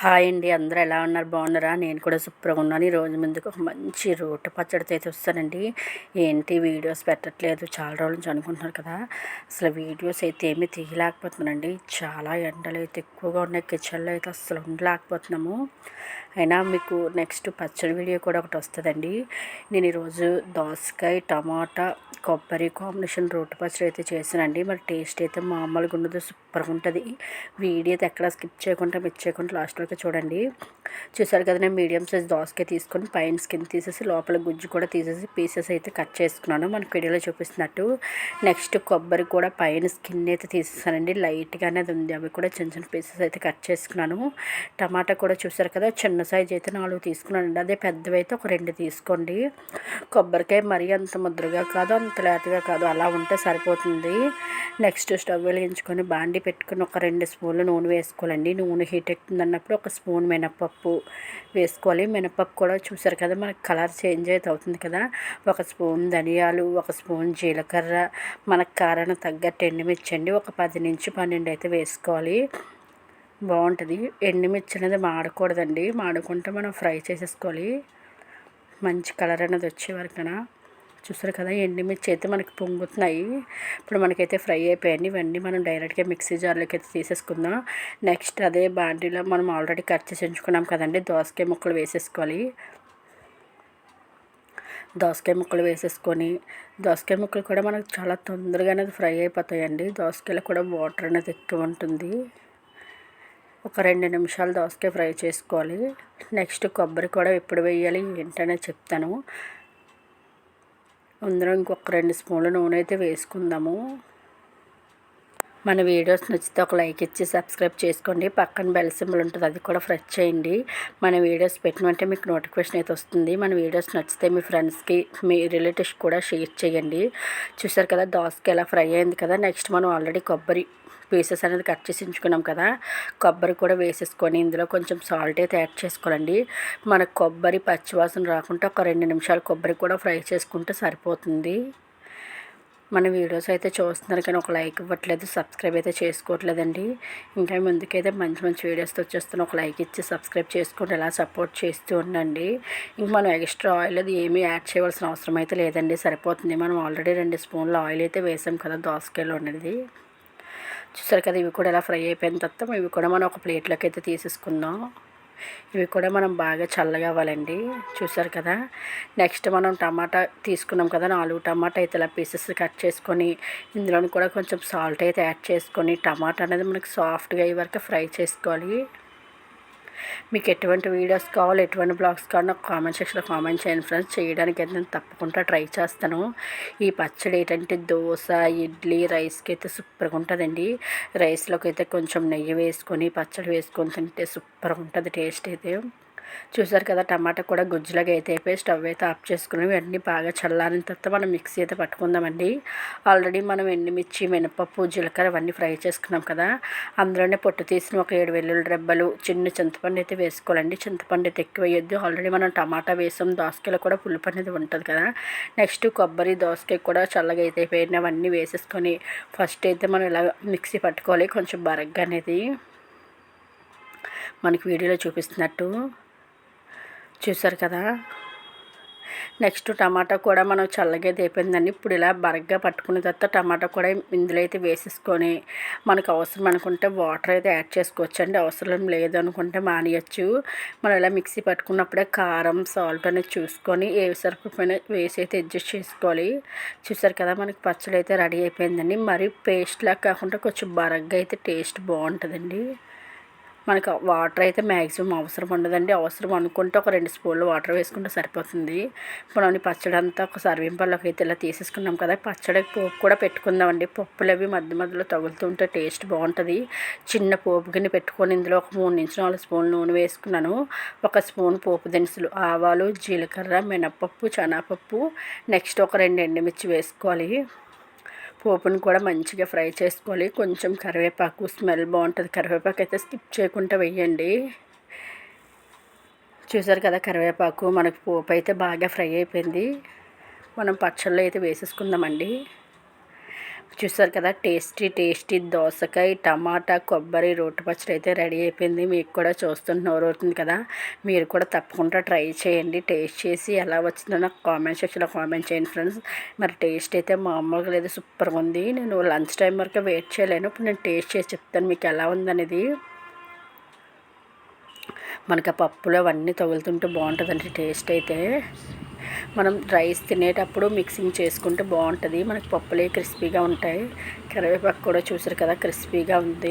Hi అండి, అందరూ ఎలా ఉన్నారు? బాగున్నారా? నేను కూడా సూపర్గా ఉన్నాను. ఈరోజు ముందుకు ఒక మంచి రోటి పచ్చడితో అయితే వస్తానండి. ఏంటి వీడియోస్ పెట్టట్లేదు చాలా రోజుల నుంచి అనుకుంటున్నారు కదా. అసలు వీడియోస్ అయితే ఏమీ తీయలేకపోతున్నానండి. చాలా ఎండలు అయితే ఎక్కువగా ఉన్నాయి. కిచెన్లో అయితే అసలు ఉండలేకపోతున్నాము. అయినా మీకు నెక్స్ట్ పచ్చడి వీడియో కూడా ఒకటి వస్తుందండి. నేను ఈరోజు దోసకాయ టమాటా కొబ్బరి కాంబినేషన్ రోటి పచ్చడి అయితే చేశానండి. మరి టేస్ట్ అయితే మామూలుగా ఉండదు, సూపర్గా ఉంటుంది. వీడియో అయితే ఎక్కడ స్కిప్ చేయకుండా మిస్ చేయకుండా లాస్ట్ వరకు చూడండి. చూసారు కదా, నేను మీడియం సైజ్ దోసకాయ తీసుకొని పైన స్కిన్ తీసేసి లోపల గుజ్జు కూడా తీసేసి పీసెస్ అయితే కట్ చేసుకున్నాను, మనకు వీడియోలో చూపిస్తున్నట్టు. నెక్స్ట్ కొబ్బరి కూడా పైన స్కిన్ అయితే తీసేసానండి, లైట్గా అనేది ఉంది. అవి కూడా చిన్న చిన్న పీసెస్ అయితే కట్ చేసుకున్నాను. టమాటా కూడా చూసారు కదా, చిన్న సైజ్ అయితే 4 తీసుకున్నానండి. అదే పెద్దవి అయితే ఒక 2 తీసుకోండి. కొబ్బరికాయ మరీ అంత ముద్రగా కాదు, అంత లేతగా కాదు, అలా ఉంటే సరిపోతుంది. నెక్స్ట్ స్టవ్ వెలిగించుకొని బాండి పెట్టుకుని ఒక 2 స్పూన్లు నూనె వేసుకోవాలండి. నూనె హీట్ ఎక్కుతుంది అన్నప్పుడు ఒక స్పూన్ మినపప్పు వేసుకోవాలి. మినపప్పు కూడా చూసారు కదా, మనకి కలర్ చేంజ్ అయితే అవుతుంది కదా. ఒక స్పూన్ ధనియాలు, ఒక స్పూన్ జీలకర్ర, మనకు కారానికి తగ్గట్టు ఎండుమిర్చి అండి ఒక 10 నుంచి 12 అయితే వేసుకోవాలి. బాగుంటుంది. ఎండుమిర్చి అనేది మాడకూడదండి, మాడుకుంటే మనం ఫ్రై చేసేసుకోవాలి మంచి కలర్ అనేది వచ్చే వరకునా. చూసారు కదా, ఎండుమిర్చి అయితే మనకి పొంగుతున్నాయి. ఇప్పుడు మనకైతే ఫ్రై అయిపోయాయండి. ఇవన్నీ మనం డైరెక్ట్గా మిక్సీ జార్లోకి అయితే తీసేసుకుందాం. నెక్స్ట్ అదే బాండీలో మనం ఆల్రెడీ కట్ చేసి ఉంచుకున్నాం కదండి, దోసకాయ ముక్కలు వేసేసుకోవాలి. దోసకాయ ముక్కలు వేసేసుకొని, దోసకాయ ముక్కలు కూడా మనకు చాలా తొందరగా అనేది ఫ్రై అయిపోతాయండి. దోసకాయలో కూడా వాటర్ అనేది ఎక్కువ ఉంటుంది. ఒక 2 నిమిషాలు దోసకాయ ఫ్రై చేసుకోవాలి. నెక్స్ట్ కొబ్బరి కూడా ఎప్పుడు వేయాలి ఏంటనే చెప్తాను. అందులో ఇంకొక 2 స్పూన్ల నూనె అయితే వేసుకుందాము. మన వీడియోస్ నచ్చితే ఒక లైక్ ఇచ్చి సబ్స్క్రైబ్ చేసుకోండి. పక్కన బెల్ సింబల్ ఉంటుంది, అది కూడా ప్రెస్ చేయండి. మన వీడియోస్ పెట్టినంటే మీకు నోటిఫికేషన్ అయితే వస్తుంది. మన వీడియోస్ నచ్చితే మీ ఫ్రెండ్స్కి, మీ రిలేటివ్స్ కూడా షేర్ చేయండి. చూసారు కదా, దోసకాయ ఎలా ఫ్రై అయింది కదా. నెక్స్ట్ మనం ఆల్రెడీ కొబ్బరి పీసెస్ అనేది కట్ చేసి ఉంచుకున్నాం కదా, కొబ్బరి కూడా వేసేసుకొని ఇందులో కొంచెం సాల్ట్ అయితే యాడ్ చేసుకోవాలండి. మన కొబ్బరి పచ్చివాసన రాకుండా ఒక 2 నిమిషాలు కొబ్బరి కూడా ఫ్రై చేసుకుంటే సరిపోతుంది. మన వీడియోస్ అయితే చూస్తున్నారు కానీ ఒక లైక్ ఇవ్వట్లేదు, సబ్స్క్రైబ్ అయితే చేసుకోవట్లేదండి. ఇంకా ముందుకైతే మంచి మంచి వీడియోస్తో వచ్చేస్తున్న ఒక లైక్ ఇచ్చి సబ్స్క్రైబ్ చేసుకుంటే ఎలా సపోర్ట్ చేస్తూ ఉండండి. ఇంక మనం ఎక్స్ట్రా ఆయిల్ అది ఏమీ యాడ్ చేయవలసిన అవసరం అయితే లేదండి, సరిపోతుంది. మనం ఆల్రెడీ 2 స్పూన్ల ఆయిల్ అయితే వేసాం కదా దోసకాయలో ఉన్నది. చూసారు కదా, ఇవి కూడా ఎలా ఫ్రై అయిపోయిన తర్వాత ఇవి కూడా మనం ఒక ప్లేట్లోకి అయితే తీసేసుకుందాం. ఇవి కూడా మనం బాగా చల్లగా అవ్వాలండి. చూసారు కదా, నెక్స్ట్ మనం టమాటా తీసుకున్నాం కదా, 4 టమాటా అయితే ఇలా పీసెస్ కట్ చేసుకొని ఇందులో కూడా కొంచెం సాల్ట్ అయితే యాడ్ చేసుకొని టమాటా అనేది మనకి సాఫ్ట్గా అయ్యే వరకు ఫ్రై చేసుకోవాలి. మీకు ఎటువంటి వీడియోస్ కావాలి, ఎటువంటి బ్లాగ్స్ కావాలి నాకు కామెంట్ సెక్షన్లో కామెంట్ చేయండి ఫ్రెండ్స్. చేయడానికి అయితే నేను తప్పకుండా ట్రై చేస్తాను. ఈ పచ్చడి ఏంటంటే దోశ, ఇడ్లీ, రైస్కి అయితే సూపర్గా ఉంటుందండి. రైస్లోకి అయితే కొంచెం నెయ్యి వేసుకొని పచ్చడి వేసుకొని తింటే సూపర్గా ఉంటుంది టేస్ట్ అయితే. చూసారు కదా, టమాటా కూడా గుజ్జులాగా అయితే అయిపోయి స్టవ్ అయితే ఆఫ్ చేసుకున్నాం. ఇవన్నీ బాగా చల్లారిన తర్వాత మనం మిక్సీ అయితే పట్టుకుందామండి. ఆల్రెడీ మనం ఎండుమిర్చి, మినపప్పు, జీలకర్ర అవన్నీ ఫ్రై చేసుకున్నాం కదా, అందులోనే పొట్టు తీసిన ఒక 7 వెల్లుల్లి రెబ్బలు, చిన్న చింతపండు అయితే వేసుకోవాలండి. చింతపండు అయితే ఎక్కువ వేయొద్దు, ఆల్రెడీ మనం టమాటా వేసాం, దోసకాయలో కూడా పులుపు అనేది ఉంటుంది కదా. నెక్స్ట్ కొబ్బరి, దోసకాయ కూడా చల్లగా అయితే అయిపోయినాయి. అవన్నీ వేసేసుకొని ఫస్ట్ అయితే మనం ఇలా మిక్సీ పట్టుకోవాలి, కొంచెం బరగ్గా అనేది మనకి వీడియోలో చూపిస్తున్నట్టు. చూసారు కదా, నెక్స్ట్ టమాటా కూడా మనం చల్లగా అయిపోయిందండి. ఇప్పుడు ఇలా బరగ్గా పట్టుకున్న తర్వాత టమాటా కూడా ఇందులో అయితే వేసేసుకొని మనకు అవసరం అనుకుంటే వాటర్ అయితే యాడ్ చేసుకోవచ్చండి, అవసరం లేదు అనుకుంటే మానేయచ్చు. మనం ఇలా మిక్సీ పట్టుకున్నప్పుడే కారం, సాల్ట్ అనేది చూసుకొని ఏ సరిపోయినా వేసి అయితే అడ్జస్ట్ చేసుకోవాలి. చూసారు కదా, మనకి పచ్చడి అయితే రెడీ అయిపోయిందండి. మరి పేస్ట్లా కాకుండా కొంచెం బరగ్గా అయితే టేస్ట్ బాగుంటుందండి. మనకు వాటర్ అయితే మ్యాక్సిమం అవసరం ఉండదండి, అవసరం అనుకుంటే ఒక 2 స్పూన్లు వాటర్ వేసుకుంటే సరిపోతుంది. ఇప్పుడు పచ్చడి అంతా ఒక సర్వింగ్ పళ్ళలోకి అయితే ఇలా తీసేసుకున్నాం కదా, పచ్చడి పోపు కూడా పెట్టుకుందామండి. పప్పులు అవి మధ్య మధ్యలో తగులుతుంటే టేస్ట్ బాగుంటుంది. చిన్న పోపు గిన్నె పెట్టుకొని ఇందులో ఒక 3 నుంచి 4 స్పూన్లు నూనె వేసుకున్నాను. ఒక స్పూన్ పోపు దినుసులు, ఆవాలు, జీలకర్ర, మినపప్పు, శనగపప్పు, నెక్స్ట్ ఒక 2 ఎండుమిర్చి వేసుకోవాలి. పోపును కూడా మంచిగా ఫ్రై చేసుకోవాలి. కొంచెం కరివేపాకు, స్మెల్ బాగుంటుంది. కరివేపాకు అయితే స్కిప్ చేయకుండా వేయండి. చూసారు కదా, కరివేపాకు మనకు పోపు అయితే బాగా ఫ్రై అయిపోయింది. మనం పచ్చళ్ళు అయితే వేసేసుకుందామండి. చూసారు కదా, టేస్టీ దోసకాయ టమాటా కొబ్బరి రోటి పచ్చడి అయితే రెడీ అయిపోయింది. మీకు కూడా చూస్తుంటే నోరవుతుంది కదా, మీరు కూడా తప్పకుండా ట్రై చేయండి. టేస్ట్ చేసి ఎలా వచ్చిందో నాకు కామెంట్ సెక్షన్లో కామెంట్ చేయండి ఫ్రెండ్స్. మరి టేస్ట్ అయితే మామూలుగా లేదు, సూపర్గా ఉంది. నేను లంచ్ టైం వరకు వెయిట్ చేయలేను. ఇప్పుడు నేను టేస్ట్ చేసి చెప్తాను మీకు ఎలా ఉందనేది. మనకి ఆ పప్పులో అవన్నీ తగులుతుంటే బాగుంటుందండి టేస్ట్ అయితే. మనం రైస్ తినేటప్పుడు మిక్సింగ్ చేసుకుంటే బాగుంటుంది. మనకి పప్పులే క్రిస్పీగా ఉంటాయి. కరివేపాకు కూడా చూసారు కదా, క్రిస్పీగా ఉంది.